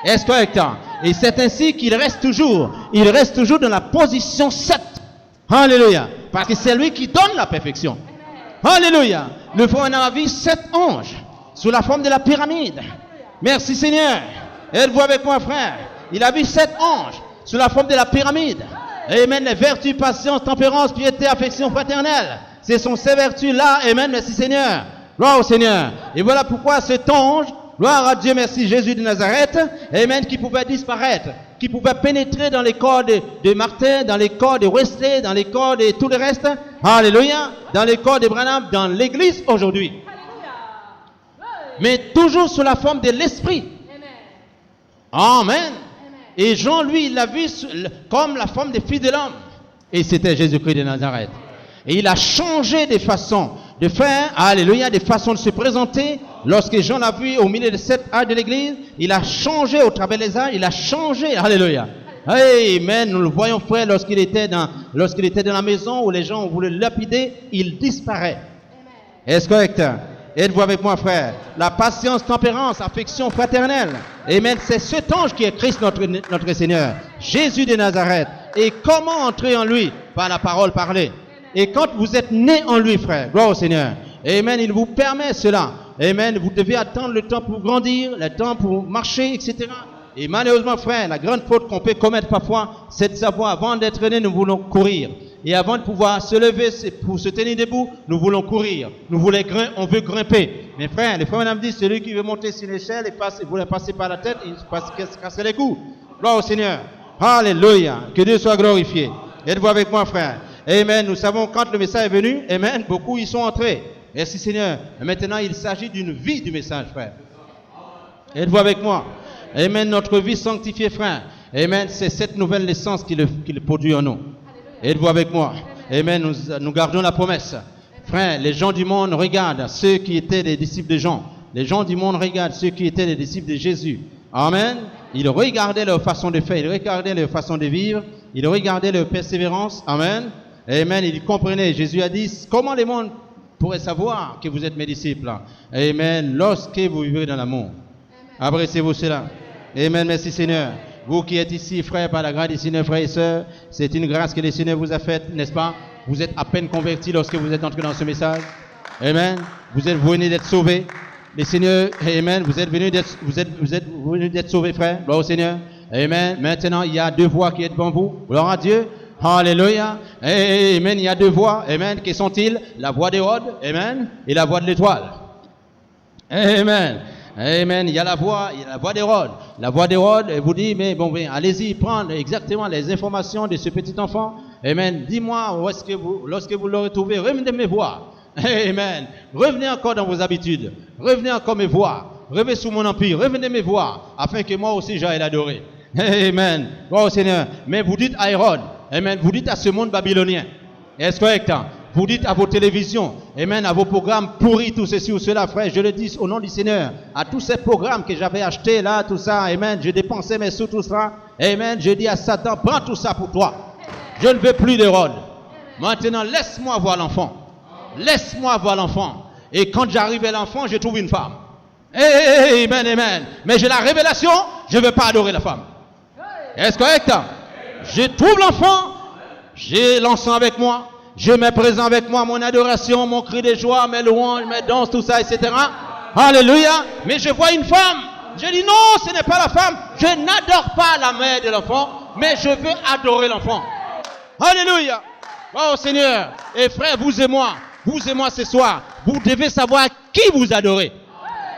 Est-ce correct? Et c'est ainsi qu'il reste toujours. Il reste toujours dans la position 7. Alléluia. Parce que c'est lui qui donne la perfection. Alléluia. Le frère a vu 7 anges sous la forme de la pyramide. Merci Seigneur. Êtes-vous avec moi, frère? Il a vu 7 anges sous la forme de la pyramide. Amen. Les vertus, patience, tempérance, piété, affection fraternelle. Ce sont ces vertus-là. Amen. Merci Seigneur. Gloire au Seigneur. Et voilà pourquoi cet ange, gloire à Dieu, merci Jésus de Nazareth, amen, qui pouvait disparaître, qui pouvait pénétrer dans les corps de Martin, dans les corps de Wesley, dans les corps de tout le reste, alléluia, dans les corps de Branham, dans l'église aujourd'hui. Mais toujours sous la forme de l'esprit. Amen. Et Jean, lui, il l'a vu comme la forme des filles de l'homme. Et c'était Jésus-Christ de Nazareth. Et il a changé de façon de faire, alléluia, des façons de se présenter. Lorsque Jean l'a vu au milieu de 7 âges de l'église, il a changé au travers des âges, il a changé, alléluia. Amen, nous le voyons, frère, lorsqu'il était dans la maison où les gens voulaient le lapider, il disparaît. Est-ce correct? Êtes-vous avec moi, frère? La patience, tempérance, affection fraternelle. Amen, c'est cet ange qui est Christ notre Seigneur, Jésus de Nazareth. Et comment entrer en lui? Par la parole parlée. Et quand vous êtes né en lui, frère, gloire au Seigneur, amen, il vous permet cela. Amen, vous devez attendre le temps pour grandir, le temps pour marcher, etc. Et malheureusement, frère, la grande faute qu'on peut commettre parfois, c'est de savoir, avant d'être né, nous voulons courir. Et avant de pouvoir se lever, pour se tenir debout, nous voulons courir. On veut grimper. Mais frère, les frères madame disent, celui qui veut monter sur l'échelle et voulait passer par la tête, il se casse les coups. Gloire au Seigneur. Alléluia. Que Dieu soit glorifié. Êtes-vous avec moi, frère? Amen. Nous savons quand le message est venu, amen, beaucoup y sont entrés. Merci Seigneur. Et maintenant, il s'agit d'une vie du message, frère. Êtes-vous avec moi? Amen. Notre vie sanctifiée, frère. Amen. C'est cette nouvelle naissance qui le produit en nous. Êtes-vous avec moi? Amen. Nous gardons la promesse. Frère, les gens du monde regardent ceux qui étaient des disciples de Jean. Les gens du monde regardent ceux qui étaient des disciples de Jésus. Amen. Ils regardaient leur façon de faire, ils regardaient leur façon de vivre, ils regardaient leur persévérance. Amen. Amen. Ils comprenaient. Jésus a dit, comment le monde pourrait savoir que vous êtes mes disciples? Amen. Lorsque vous vivez dans l'amour. Appréciez-vous cela. Amen. Merci Seigneur. Vous qui êtes ici, frères, par la grâce du Seigneur, frères et sœurs, c'est une grâce que le Seigneur vous a faite, n'est-ce pas? Vous êtes à peine convertis lorsque vous êtes entrés dans ce message. Amen. Vous êtes venus d'être sauvés. Le Seigneur, amen. Vous êtes venus d'être sauvés, frères. Gloire au Seigneur. Amen. Maintenant, il y a 2 voix qui sont devant vous. Gloire à Dieu. Alléluia. Amen. Il y a 2 voix. Amen. Qui sont-ils? La voix d'Hérode. Amen. Et la voix de l'étoile. Amen. Amen. Il y a la voix d'Hérode. La voix d'Hérode vous dit, mais bon, allez-y prendre exactement les informations de ce petit enfant. Amen. Dis-moi, lorsque vous l'aurez trouvé, revenez me voir. Amen. Revenez encore dans vos habitudes. Revenez encore me voir. Revenez sous mon empire. Revenez me voir, afin que moi aussi j'aille l'adorer. Amen. Gloire au Seigneur. Mais vous dites à Hérode, amen, vous dites à ce monde babylonien, est-ce correct? Vous dites à vos télévisions, amen, à vos programmes pourris, tout ceci ou cela, frère, je le dis au nom du Seigneur, à tous ces programmes que j'avais achetés là, tout ça, amen, je dépensais mes sous, tout ça, amen, je dis à Satan, prends tout ça pour toi. Je ne veux plus d'Hérode. Maintenant, laisse-moi voir l'enfant. Laisse-moi voir l'enfant. Et quand j'arrive à l'enfant, je trouve une femme. Amen, amen. Mais j'ai la révélation, je ne veux pas adorer la femme. Est-ce correct? Je trouve l'enfant, j'ai l'encens avec moi. Je mets présent avec moi mon adoration, mon cri de joie, mes louanges, mes danses, tout ça, etc. Alléluia. Mais je vois une femme. Je dis non, ce n'est pas la femme. Je n'adore pas la mère de l'enfant, mais je veux adorer l'enfant. Alléluia. Oh Seigneur. Et frère, vous et moi ce soir, vous devez savoir qui vous adorez.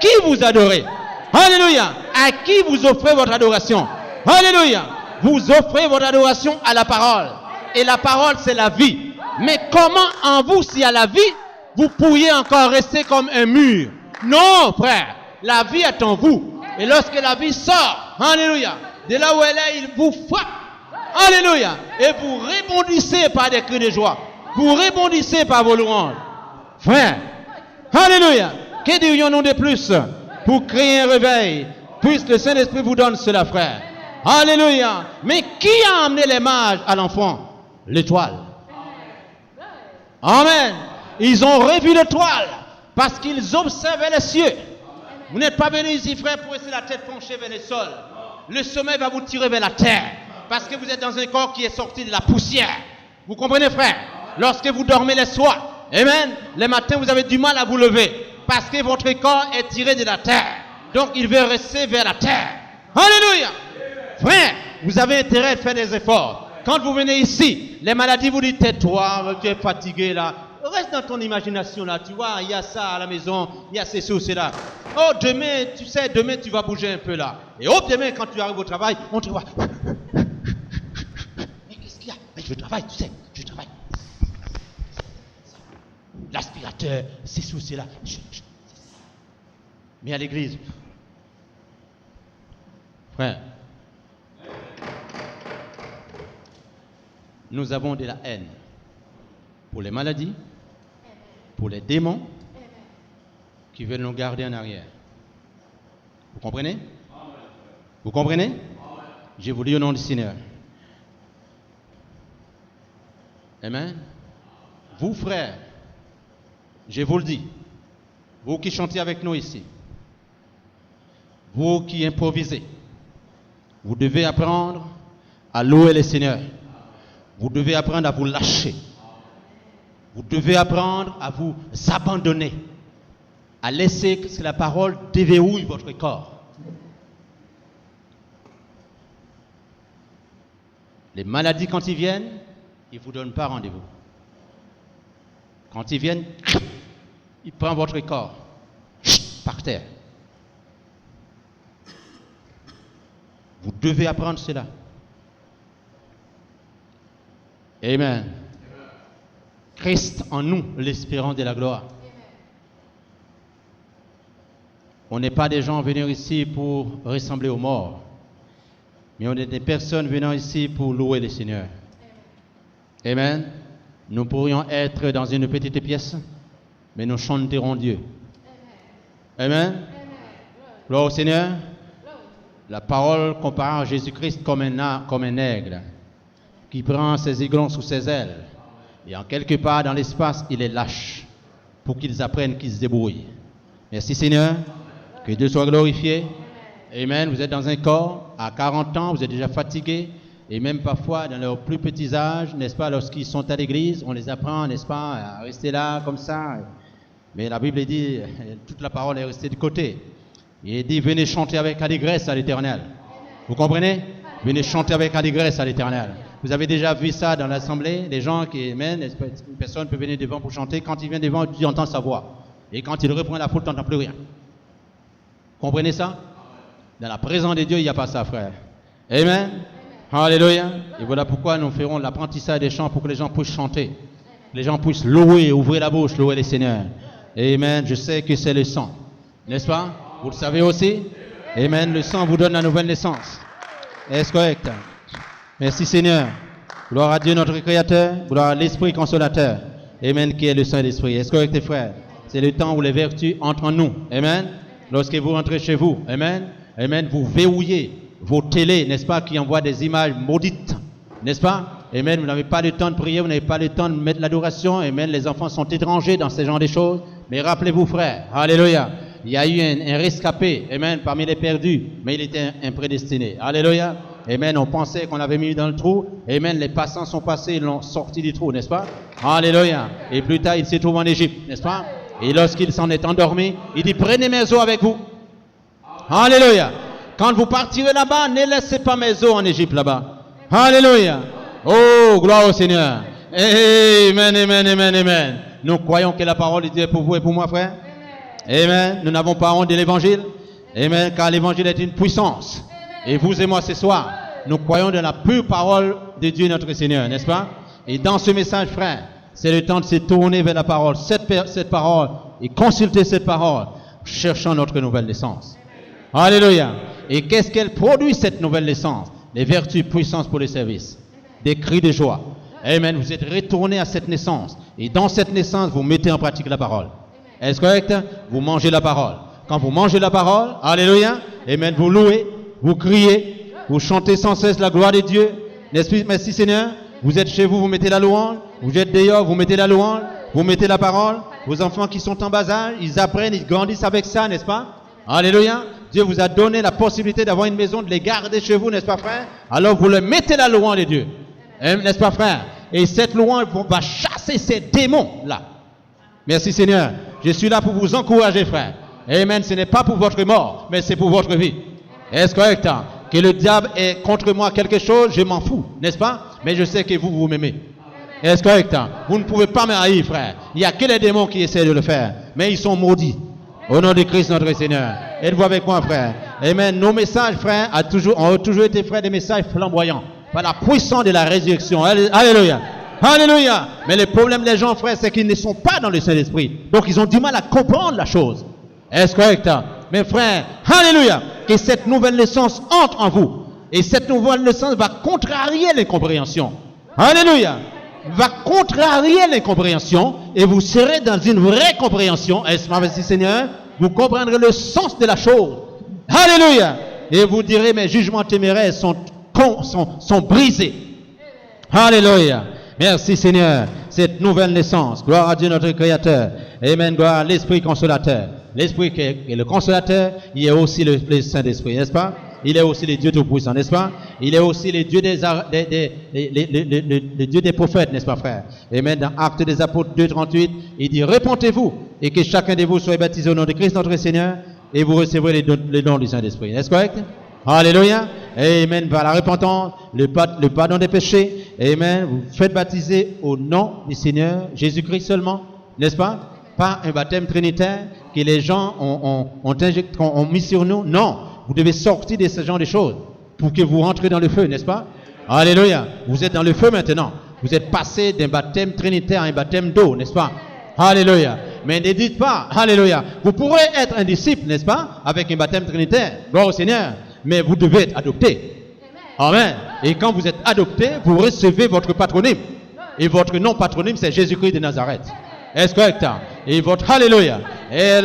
Qui vous adorez. Alléluia. À qui vous offrez votre adoration. Alléluia. Vous offrez votre adoration à la parole. Et la parole, c'est la vie. Mais comment en vous, s'il y a la vie, vous pourriez encore rester comme un mur? Non, frère. La vie est en vous. Et lorsque la vie sort, alléluia, de là où elle est, il vous frappe. Alléluia. Et vous rebondissez par des cris de joie. Vous rebondissez par vos louanges. Frère, alléluia. Que dirions-nous de plus pour créer un réveil? Puisque le Saint-Esprit vous donne cela, frère. Alléluia. Mais qui a amené les mages à l'enfant? L'étoile. Amen. Ils ont revu l'étoile parce qu'ils observaient les cieux. Vous n'êtes pas venu ici, frère, pour rester la tête penchée vers le sol. Le sommeil va vous tirer vers la terre parce que vous êtes dans un corps qui est sorti de la poussière. Vous comprenez, frère? Lorsque vous dormez les soirs, amen, les matins, vous avez du mal à vous lever parce que votre corps est tiré de la terre. Donc, il veut rester vers la terre. Alléluia. Frère, vous avez intérêt à faire des efforts. Quand vous venez ici, les maladies vous disent, tais-toi, tu es fatigué là. Reste dans ton imagination là, tu vois, il y a ça à la maison, il y a ces choses là. Oh, demain, tu sais, demain tu vas bouger un peu là. Et oh, demain quand tu arrives au travail, on te voit. Mais qu'est-ce qu'il y a? Mais je travaille, tu sais, je travaille. L'aspirateur, ces choses là. Mais à l'église, frère, nous avons de la haine pour les maladies, pour les démons qui veulent nous garder en arrière. Vous comprenez? Vous comprenez? Je vous dis au nom du Seigneur. Amen. Vous, frères, je vous le dis, vous qui chantez avec nous ici, vous qui improvisez, vous devez apprendre à louer le Seigneur. Vous devez apprendre à vous lâcher. Vous devez apprendre à vous abandonner, à laisser que la parole déverrouille votre corps. Les maladies, quand ils viennent, ils ne vous donnent pas rendez-vous. Quand ils viennent, ils prennent votre corps par terre. Vous devez apprendre cela. Amen. Christ en nous, l'espérance de la gloire. On n'est pas des gens venus ici pour ressembler aux morts, mais on est des personnes venant ici pour louer le Seigneur. Amen. Nous pourrions être dans une petite pièce, mais nous chanterons Dieu. Amen. Gloire au Seigneur. La parole compare Jésus-Christ comme un aigle qui prend ses aiglons sous ses ailes. Et en quelque part dans l'espace, il les lâche pour qu'ils apprennent qu'ils se débrouillent. Merci Seigneur. Que Dieu soit glorifié. Amen. Vous êtes dans un corps, à 40 ans, vous êtes déjà fatigué. Et même parfois, dans leur plus petits âges, n'est-ce pas, lorsqu'ils sont à l'église, on les apprend, n'est-ce pas, à rester là comme ça. Mais la Bible dit, toute la parole est restée de côté. Il dit, venez chanter avec allégresse à l'Éternel. Vous comprenez? Venez chanter avec allégresse à l'Éternel. Vous avez déjà vu ça dans l'assemblée, les gens qui mènent, une personne peut venir devant pour chanter, quand il vient devant, tu entends sa voix. Et quand il reprend la foule, tu n'entends plus rien. Comprenez ça? Dans la présence de Dieu, il n'y a pas ça, frère. Amen. Alléluia. Et voilà pourquoi nous ferons l'apprentissage des chants pour que les gens puissent chanter. Que les gens puissent louer, ouvrir la bouche, louer le Seigneur. Amen. Je sais que c'est le sang. N'est-ce pas? Vous le savez aussi? Amen. Le sang vous donne la nouvelle naissance. Est-ce correct? Merci Seigneur. Gloire à Dieu notre Créateur. Gloire à l'Esprit Consolateur. Amen. Qui est le Saint-Esprit. Est-ce correct, frère? C'est le temps où les vertus entrent en nous. Amen. Lorsque vous rentrez chez vous. Amen. Amen. Vous verrouillez vos télés, n'est-ce pas, qui envoient des images maudites. N'est-ce pas? Amen. Vous n'avez pas le temps de prier. Vous n'avez pas le temps de mettre l'adoration. Amen. Les enfants sont étrangers dans ce genre de choses. Mais rappelez-vous, frère. Alléluia. Il y a eu un rescapé. Amen. Parmi les perdus. Mais il était imprédestiné. Alléluia. Amen. On pensait qu'on l'avait mis dans le trou. Amen. Les passants sont passés, ils l'ont sorti du trou, n'est-ce pas? Alléluia. Et plus tard, il s'est trouvé en Égypte, n'est-ce pas? Et lorsqu'il s'en est endormi, il dit, prenez mes os avec vous. Alléluia. Quand vous partirez là-bas, ne laissez pas mes os en Égypte là-bas. Alléluia. Oh, gloire au Seigneur. Amen, amen, amen, amen. Nous croyons que la parole de Dieu est pour vous et pour moi, frère. Amen. Nous n'avons pas honte de l'évangile. Amen. Car l'évangile est une puissance. Et vous et moi ce soir, nous croyons dans la pure parole de Dieu notre Seigneur, n'est-ce pas? Et dans ce message, frère, c'est le temps de se tourner vers la parole, cette parole, et consulter cette parole, cherchant notre nouvelle naissance. Alléluia. Et qu'est-ce qu'elle produit, cette nouvelle naissance? Les vertus, puissance pour le service. Des cris de joie. Amen. Vous êtes retourné à cette naissance. Et dans cette naissance, vous mettez en pratique la parole. Est-ce correct? Vous mangez la parole. Quand vous mangez la parole, alléluia, amen, vous louez, vous criez, vous chantez sans cesse la gloire de Dieu. Merci Seigneur. Vous êtes chez vous, vous mettez la louange. Vous êtes dehors, vous mettez la louange. Vous mettez la parole. Vos enfants qui sont en bas âge, ils apprennent, ils grandissent avec ça, n'est-ce pas? Alléluia. Dieu vous a donné la possibilité d'avoir une maison, de les garder chez vous, n'est-ce pas frère? Alors vous leur mettez la louange de Dieu. N'est-ce pas frère? Et cette louange va chasser ces démons-là. Merci Seigneur. Je suis là pour vous encourager, frère. Amen. Ce n'est pas pour votre mort, mais c'est pour votre vie. Est-ce correct? Que le diable est contre moi quelque chose, je m'en fous, n'est-ce pas? Mais je sais que vous m'aimez. Est-ce correct? Vous ne pouvez pas me haïr, frère. Il n'y a que les démons qui essaient de le faire. Mais ils sont maudits. Au nom de Christ notre Seigneur. Êtes-vous avec moi, frère? Amen. Nos messages, frère, ont toujours été, frère, des messages flamboyants. Par la puissance de la résurrection. Alléluia. Alléluia. Mais le problème des gens, frère, c'est qu'ils ne sont pas dans le Saint-Esprit. Donc ils ont du mal à comprendre la chose. Est-ce correct? Mais frère, alléluia, que cette nouvelle naissance entre en vous. Et cette nouvelle naissance va contrarier l'incompréhension. Alléluia. Va contrarier l'incompréhension et vous serez dans une vraie compréhension. Est-ce merci Seigneur? Vous comprendrez le sens de la chose. Alléluia. Et vous direz, mes jugements téméraires sont brisés. Alléluia. Merci Seigneur. Cette nouvelle naissance. Gloire à Dieu notre Créateur. Amen. Gloire à l'Esprit consolateur. L'Esprit qui est le consolateur, il est aussi le Saint-Esprit, n'est-ce pas? Il est aussi le Dieu Tout-Puissant, n'est-ce pas? Il est aussi le Dieu le Dieu des prophètes, n'est-ce pas, frère? Amen. Dans Actes des Apôtres 2:38, il dit, repentez-vous et que chacun de vous soit baptisé au nom de Christ notre Seigneur et vous recevrez les dons du Saint-Esprit. Est-ce correct? Alléluia. Amen. Par la repentance, le pardon des péchés. Amen. Vous faites baptiser au nom du Seigneur Jésus-Christ seulement, n'est-ce pas? Pas un baptême trinitaire que les gens ont mis sur nous. Non. Vous devez sortir de ce genre de choses pour que vous rentrez dans le feu, n'est-ce pas? Alléluia. Vous êtes dans le feu maintenant. Vous êtes passé d'un baptême trinitaire à un baptême d'eau, n'est-ce pas? Alléluia. Mais ne dites pas, alléluia. Vous pourrez être un disciple, n'est-ce pas? Avec un baptême trinitaire. Gloire au Seigneur. Mais vous devez être adopté. Amen. Et quand vous êtes adopté, vous recevez votre patronyme. Et votre nom patronyme, c'est Jésus-Christ de Nazareth. Est-ce correct? Et votre alléluia. Et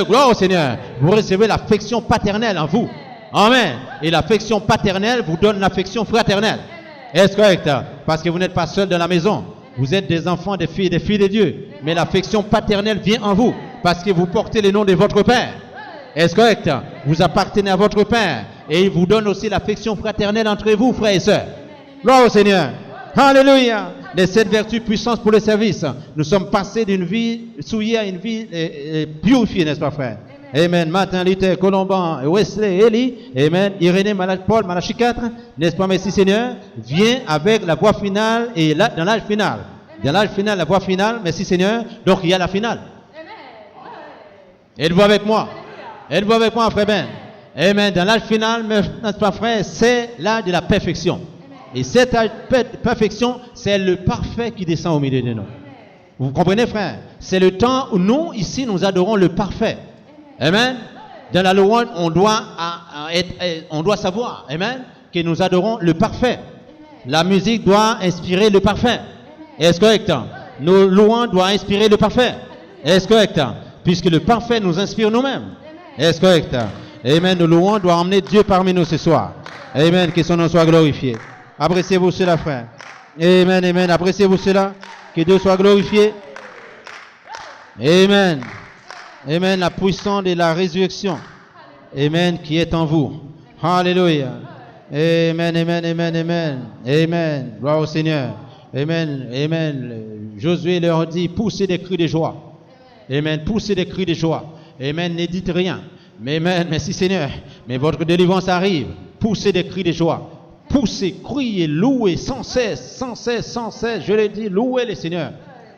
gloire au Seigneur. Vous recevez l'affection paternelle en vous. Amen. Et l'affection paternelle vous donne l'affection fraternelle. Est-ce correct? Parce que vous n'êtes pas seul dans la maison. Vous êtes des enfants, des filles de Dieu. Mais l'affection paternelle vient en vous. Parce que vous portez le nom de votre Père. Est-ce correct? Vous appartenez à votre Père. Et il vous donne aussi l'affection fraternelle entre vous, frères et sœurs. Gloire au Seigneur. Alléluia. De cette vertu puissance pour le service. Nous sommes passés d'une vie souillée à une vie purifiée, n'est-ce pas, frère? Amen. Martin Luther, Colomban, Wesley, Élie, amen. Irénée, Paul, Malachie 4, n'est-ce pas, merci Seigneur? Vient avec la voie finale et dans l'âge final. Dans l'âge final, la voie finale, merci Seigneur. Donc il y a la finale. Êtes-vous avec moi? Êtes-vous avec moi, frère Ben? Amen. Dans l'âge final, n'est-ce pas, frère, c'est l'âge de la perfection. Et cette perfection, c'est le parfait qui descend au milieu de nous. Vous comprenez, frère? C'est le temps où nous, ici, nous adorons le parfait. Amen. Dans la louange, on doit savoir, amen, que nous adorons le parfait. La musique doit inspirer le parfait. Est-ce correct? Nos louanges doivent inspirer le parfait. Est-ce correct? Puisque le parfait nous inspire nous-mêmes. Est-ce correct? Amen. Nos louanges doivent emmener Dieu parmi nous ce soir. Amen. Que son nom soit glorifié. Appréciez-vous cela, frère. Amen, amen. Appréciez-vous cela. Que Dieu soit glorifié. Amen. Amen. La puissance de la résurrection. Amen. Qui est en vous. Alléluia. Amen, amen, amen, amen. Amen. Gloire au Seigneur. Amen, amen. Josué leur dit, poussez des cris de joie. Amen. Poussez des cris de joie. Amen. Ne dites rien. Mais amen. Merci Seigneur. Mais votre délivrance arrive. Poussez des cris de joie. Poussez, criez, louez sans cesse, sans cesse, sans cesse. Je l'ai dit, louez le Seigneur.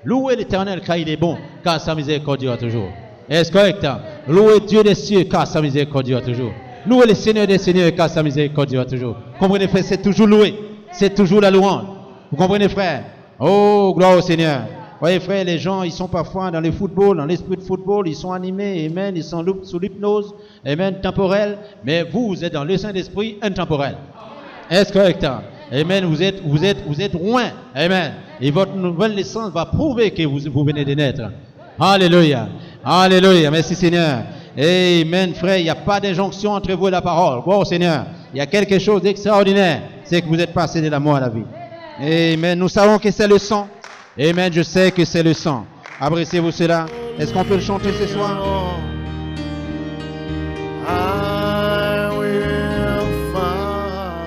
Louez l'Éternel car il est bon, car sa miséricorde dure toujours. Est-ce correct? Louez Dieu des cieux car sa miséricorde dure toujours. Louez le Seigneur des seigneurs car sa miséricorde dure toujours. Comprenez frère, c'est toujours loué. C'est toujours la louange. Vous comprenez frère? Oh, gloire au Seigneur. Voyez frère, les gens, ils sont parfois dans le football, dans l'esprit de football, ils sont animés, amen, ils sont sous l'hypnose, amen, temporelle, mais vous êtes dans le Saint-Esprit intemporel. Est-ce correct? Amen, vous êtes loin, amen. Et votre nouvelle naissance va prouver que vous venez de naître. Alléluia, alléluia, merci Seigneur. Amen, frère, il n'y a pas d'injonction entre vous et la parole. Gloire au Seigneur. Il y a quelque chose d'extraordinaire, c'est que vous êtes passé de la mort à la vie. Amen, nous savons que c'est le sang. Amen, je sais que c'est le sang. Appréciez-vous cela? Est-ce qu'on peut le chanter ce soir? I will follow.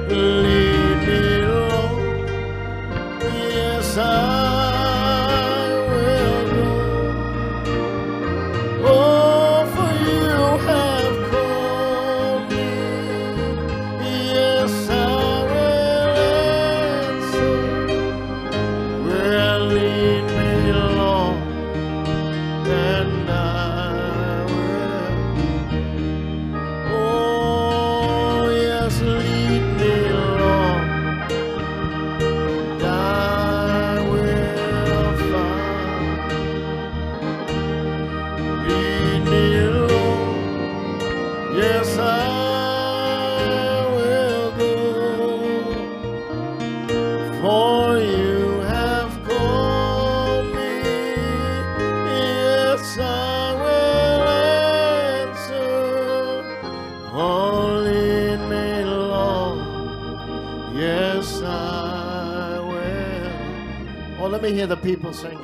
Lead me, Lord. Yes, I will go. Oh, for you have called me. Yes, I will answer. Well, lead me, Lord, and I will. Oh, yes, lead me, Lord, and I will follow. Lead me, Lord, yes, I will go. For you have called me, yes, I will answer. Oh, lead me, Lord, yes, I will. Oh, let me hear the people singing.